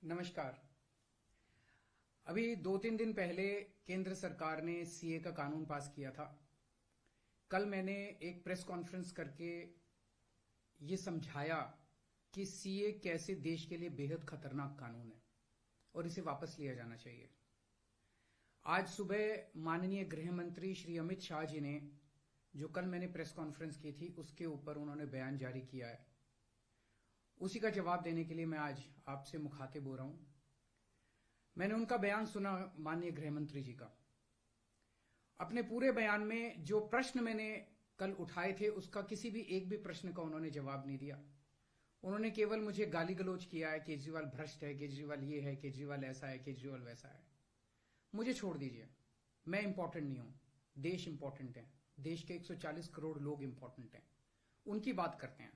नमस्कार। अभी 2-3 दिन पहले केंद्र सरकार ने सीए का कानून पास किया था। कल मैंने एक प्रेस कॉन्फ्रेंस करके ये समझाया कि सीए कैसे देश के लिए बेहद खतरनाक कानून है और इसे वापस लिया जाना चाहिए। आज सुबह माननीय गृह मंत्री श्री अमित शाह जी ने, जो कल मैंने प्रेस कॉन्फ्रेंस की थी उसके ऊपर उन्होंने बयान जारी किया है, उसी का जवाब देने के लिए मैं आज आपसे मुखातिब हो रहा हूं। मैंने उनका बयान सुना, माननीय गृह मंत्री जी का। अपने पूरे बयान में जो प्रश्न मैंने कल उठाए थे उसका किसी भी एक भी प्रश्न का उन्होंने जवाब नहीं दिया। उन्होंने केवल मुझे गाली गलौज किया है, केजरीवाल भ्रष्ट है, केजरीवाल ये है, केजरीवाल ऐसा है, केजरीवाल वैसा है। मुझे छोड़ दीजिए, मैं इंपॉर्टेंट नहीं हूं, देश इंपॉर्टेंट है। देश के 140 करोड़ लोग इंपॉर्टेंट हैं, उनकी बात करते हैं।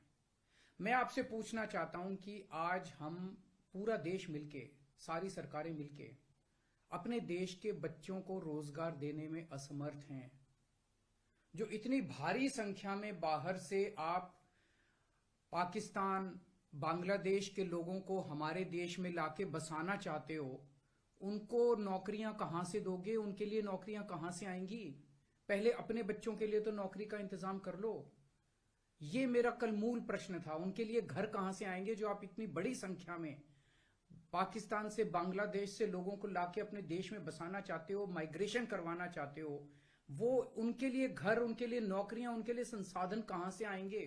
मैं आपसे पूछना चाहता हूं कि आज हम पूरा देश मिलके, सारी सरकारें मिलके अपने देश के बच्चों को रोजगार देने में असमर्थ हैं। जो इतनी भारी संख्या में बाहर से आप पाकिस्तान, बांग्लादेश के लोगों को हमारे देश में लाके बसाना चाहते हो, उनको नौकरियां कहां से दोगे? उनके लिए नौकरियां कहां से आएंगी? पहले अपने बच्चों के लिए तो नौकरी का इंतजाम कर लो। ये मेरा कल मूल प्रश्न था। उनके लिए घर कहां से आएंगे जो आप इतनी बड़ी संख्या में पाकिस्तान से, बांग्लादेश से लोगों को लाके अपने देश में बसाना चाहते हो, माइग्रेशन करवाना चाहते हो? वो उनके लिए घर, उनके लिए नौकरियां, उनके लिए संसाधन कहां से आएंगे?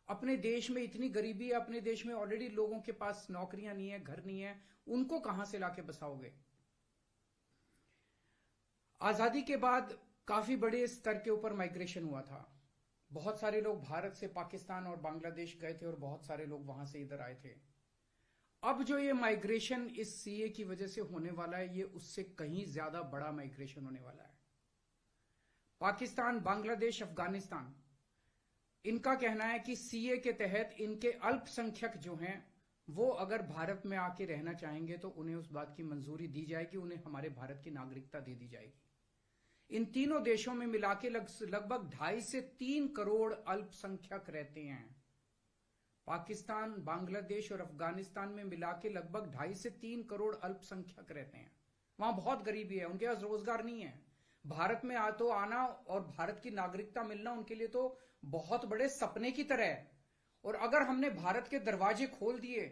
अपने देश में इतनी गरीबी है, अपने देश में ऑलरेडी लोगों के पास नौकरियां नहीं है, घर नहीं है, उनको कहां से लाके बसाओगे? आजादी के बाद काफी बड़े स्तर के ऊपर माइग्रेशन हुआ था। बहुत सारे लोग भारत से पाकिस्तान और बांग्लादेश गए थे और बहुत सारे लोग वहां से इधर आए थे। अब जो ये माइग्रेशन इस सीए की वजह से होने वाला है, ये उससे कहीं ज्यादा बड़ा माइग्रेशन होने वाला है। पाकिस्तान, बांग्लादेश, अफगानिस्तान, इनका कहना है कि सीए के तहत इनके अल्पसंख्यक जो हैं वो अगर भारत में आके रहना चाहेंगे तो उन्हें उस बात की मंजूरी दी जाएगी, उन्हें हमारे भारत की नागरिकता दे दी जाएगी। इन तीनों देशों में मिला के लगभग 2.5 से 3 करोड़ अल्पसंख्यक रहते हैं। पाकिस्तान, बांग्लादेश और अफगानिस्तान में मिला के लगभग 2.5 से 3 करोड़ अल्पसंख्यक रहते हैं। वहां बहुत गरीबी है, उनके पास रोजगार नहीं है। भारत में आना और भारत की नागरिकता मिलना उनके लिए तो बहुत बड़े सपने की तरह है। और अगर हमने भारत के दरवाजे खोल दिए,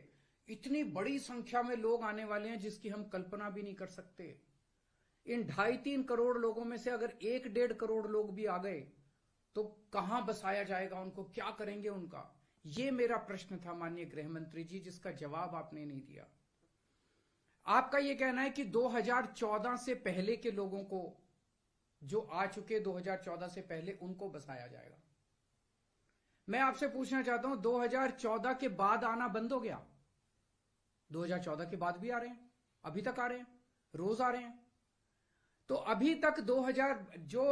इतनी बड़ी संख्या में लोग आने वाले हैं जिसकी हम कल्पना भी नहीं कर सकते। इन 2.5-3 करोड़ लोगों में से अगर 1-1.5 करोड़ लोग भी आ गए तो कहां बसाया जाएगा उनको? क्या करेंगे उनका? ये मेरा प्रश्न था माननीय गृह मंत्री जी, जिसका जवाब आपने नहीं दिया। आपका यह कहना है कि 2014 से पहले के लोगों को, जो आ चुके 2014 से पहले, उनको बसाया जाएगा। मैं आपसे पूछना चाहता हूं, 2014 के बाद आना बंद हो गया? 2014 के बाद भी आ रहे हैं, अभी तक आ रहे हैं, रोज आ रहे हैं। तो अभी तक 2000 जो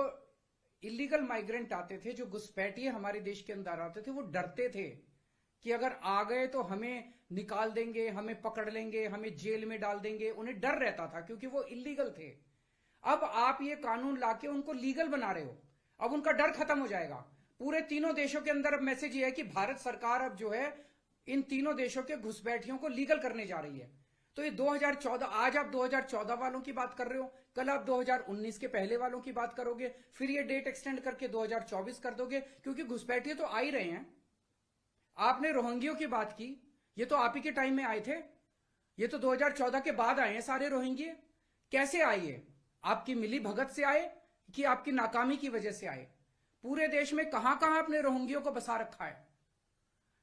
इलीगल माइग्रेंट आते थे, जो घुसपैठिए हमारे देश के अंदर आते थे, वो डरते थे कि अगर आ गए तो हमें निकाल देंगे, हमें पकड़ लेंगे, हमें जेल में डाल देंगे। उन्हें डर रहता था क्योंकि वो इलीगल थे। अब आप ये कानून लाके उनको लीगल बना रहे हो, अब उनका डर खत्म हो जाएगा। पूरे तीनों देशों के अंदर अब मैसेज ये है कि भारत सरकार अब जो है इन तीनों देशों के घुसपैठियों को लीगल करने जा रही है। तो ये 2014, आज आप 2014 वालों की बात कर रहे हो, कल आप 2019 के पहले वालों की बात करोगे, फिर ये डेट एक्सटेंड करके 2024 कर दोगे, क्योंकि घुसपैठिए तो आ ही रहे हैं। आपने रोहिंग्यों की बात की, ये तो आप ही के टाइम में आए थे, ये तो 2014 के बाद आए हैं सारे रोहिंग्ये। कैसे आए? ये आपकी मिली भगत से आए कि आपकी नाकामी की वजह से आए? पूरे देश में कहां कहां आपने रोहिंग्यों को बसा रखा है?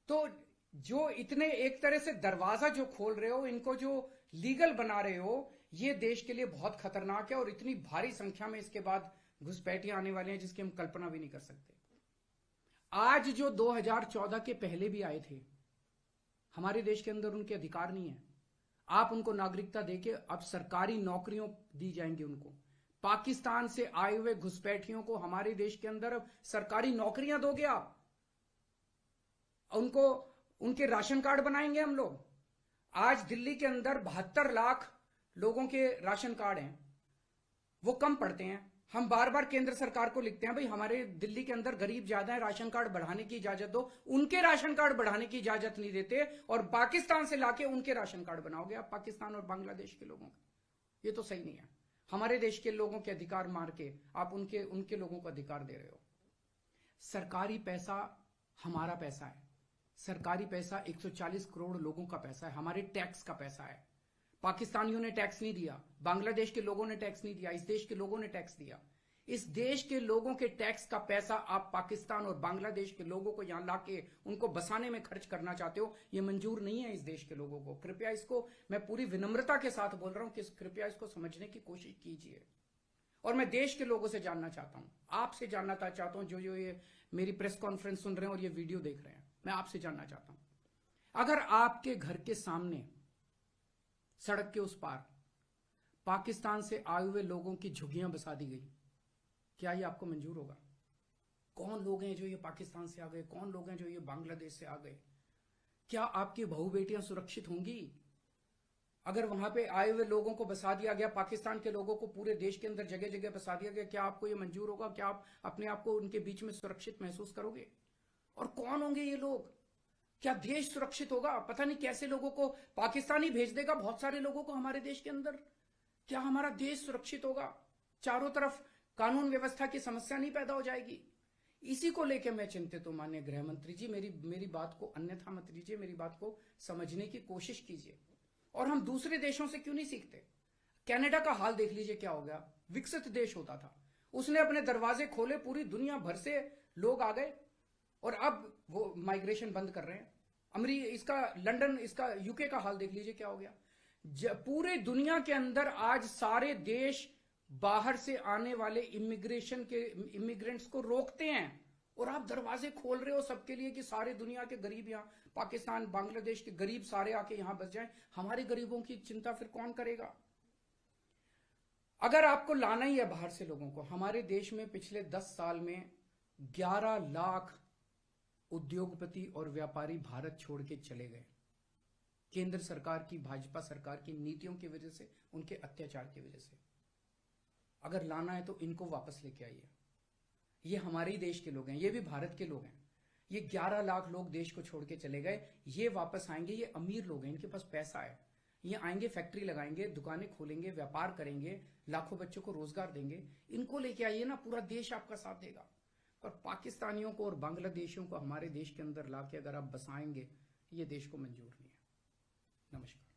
तो जो इतने एक तरह से दरवाजा जो खोल रहे हो, इनको जो लीगल बना रहे हो, ये देश के लिए बहुत खतरनाक है। और इतनी भारी संख्या में इसके बाद घुसपैठिए आने वाले हैं जिसकी हम कल्पना भी नहीं कर सकते। आज जो 2014 के पहले भी आए थे, हमारे देश के अंदर उनके अधिकार नहीं है। आप उनको नागरिकता देके अब सरकारी नौकरियों दी जाएंगी उनको। पाकिस्तान से आए हुए घुसपैठियों को हमारे देश के अंदर अब सरकारी नौकरियां दोगे आप, उनको उनके राशन कार्ड बनाएंगे हम लोग। आज दिल्ली के अंदर 72 लाख लोगों के राशन कार्ड हैं, वो कम पड़ते हैं। हम बार बार केंद्र सरकार को लिखते हैं, भाई हमारे दिल्ली के अंदर गरीब ज्यादा है, राशन कार्ड बढ़ाने की इजाजत दो। उनके राशन कार्ड बढ़ाने की इजाजत नहीं देते और पाकिस्तान से लाके उनके राशन कार्ड बनाओगे आप, पाकिस्तान और बांग्लादेश के लोगों का। ये तो सही नहीं है। हमारे देश के लोगों के अधिकार मार के आप उनके लोगों को अधिकार दे रहे हो। सरकारी पैसा हमारा पैसा है, सरकारी पैसा 140 करोड़ लोगों का पैसा है, हमारे टैक्स का पैसा है। पाकिस्तानियों ने टैक्स नहीं दिया, बांग्लादेश के लोगों ने टैक्स नहीं दिया, इस देश के लोगों ने टैक्स दिया। इस देश के लोगों के टैक्स का पैसा आप पाकिस्तान और बांग्लादेश के लोगों को यहां लाके उनको बसाने में खर्च करना चाहते हो, ये मंजूर नहीं है इस देश के लोगों को। कृपया इसको, मैं पूरी विनम्रता के साथ बोल रहा हूं कि कृपया इसको समझने की कोशिश कीजिए। और मैं देश के लोगों से जानना चाहता हूं, आपसे जानना चाहता हूं, जो ये मेरी प्रेस कॉन्फ्रेंस सुन रहे हैं और ये वीडियो देख रहे हैं, मैं आपसे जानना चाहता हूं, अगर आपके घर के सामने सड़क के उस पार पाकिस्तान से आए हुए लोगों की झुग्गियां बसा दी गई, क्या ये आपको मंजूर होगा? कौन लोग हैं जो ये पाकिस्तान से आ गए, कौन लोग हैं जो ये बांग्लादेश से आ गए? क्या आपकी बहू बेटियां सुरक्षित होंगी? अगर वहां पे आए हुए लोगों को बसा दिया गया, पाकिस्तान के लोगों को पूरे देश के अंदर जगह जगह बसा दिया गया, क्या आपको ये मंजूर होगा? क्या आप अपने आप को उनके बीच में सुरक्षित महसूस करोगे? और कौन होंगे ये लोग? क्या देश सुरक्षित होगा? पता नहीं कैसे लोगों को पाकिस्तान ही भेज देगा, बहुत सारे लोगों को हमारे देश के अंदर। क्या हमारा देश सुरक्षित होगा? चारों तरफ कानून व्यवस्था की समस्या नहीं पैदा हो जाएगी? इसी को लेकर मैं चिंतित हूं माननीय गृह मंत्री जी। मेरी बात को अन्यथा मत लीजिए, मेरी बात को समझने की कोशिश कीजिए। और हम दूसरे देशों से क्यों नहीं सीखते? कनाडा का हाल देख लीजिए, क्या हो गया। विकसित देश होता था, उसने अपने दरवाजे खोले, पूरी दुनिया भर से लोग आ गए और अब वो माइग्रेशन बंद कर रहे हैं। इसका लंदन, इसका यूके का हाल देख लीजिए, क्या हो गया। पूरे दुनिया के अंदर आज सारे देश बाहर से आने वाले इमिग्रेंट्स को रोकते हैं और आप दरवाजे खोल रहे हो सबके लिए कि सारे दुनिया के गरीब यहां, पाकिस्तान बांग्लादेश के गरीब सारे आके यहां बस जाएं। हमारे गरीबों की चिंता फिर कौन करेगा? अगर आपको लाना ही है बाहर से लोगों को, हमारे देश में पिछले 10 साल में 11 लाख उद्योगपति और व्यापारी भारत छोड़ के चले गए। केंद्र सरकार की, भाजपा सरकार की नीतियों की वजह से, उनके अत्याचार की वजह से। अगर लाना है तो इनको वापस लेके आइए। ये हमारे ही देश के लोग हैं, ये भी भारत के लोग हैं। ये 11 लाख लोग देश को छोड़ के चले गए, ये वापस आएंगे। ये अमीर लोग हैं, इनके पास पैसा है, ये आएंगे, फैक्ट्री लगाएंगे, दुकानें खोलेंगे, व्यापार करेंगे, लाखों बच्चों को रोजगार देंगे। इनको लेके आइए ना, पूरा देश आपका साथ देगा। और पाकिस्तानियों को और बांग्लादेशियों को हमारे देश के अंदर लाके अगर आप बसाएंगे, ये देश को मंजूर नहीं है। नमस्कार।